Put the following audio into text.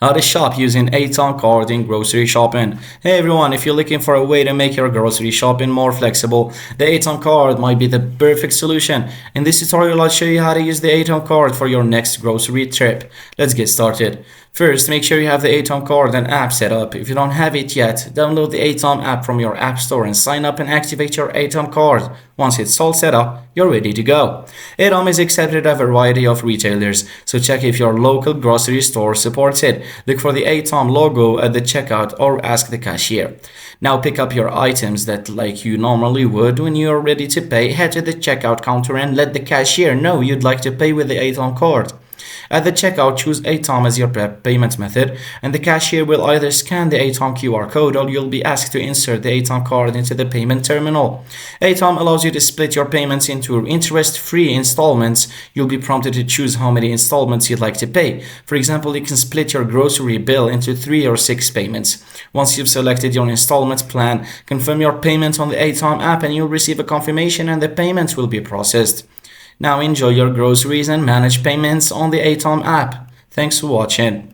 How to shop using Atome card in grocery shopping. Hey everyone, if you're looking for a way to make your grocery shopping more flexible, the Atome card might be the perfect solution. In this tutorial, I'll show you how to use the Atome card for your next grocery trip. Let's get started. First, make sure you have the Atome card and app set up. If you don't have it yet, download the Atome app from your app store and sign up and activate your Atome card. Once it's all set up, you're ready to go. Atome is accepted at a variety of retailers, so check if your local grocery store supports it. Look for the Atome logo at the checkout or ask the cashier. Now pick up your items that like you normally would. When you're ready to pay, head to the checkout counter and let the cashier know you'd like to pay with the Atome card. At the checkout, choose Atome as your payment method, and the cashier will either scan the Atome QR code or you'll be asked to insert the Atome card into the payment terminal. Atome allows you to split your payments into interest-free installments. You'll be prompted to choose how many installments you'd like to pay. For example, you can split your grocery bill into 3 or 6 payments. Once you've selected your installment plan, confirm your payment on the Atome app and you'll receive a confirmation and the payment will be processed. Now enjoy your groceries and manage payments on the Atome app. Thanks for watching.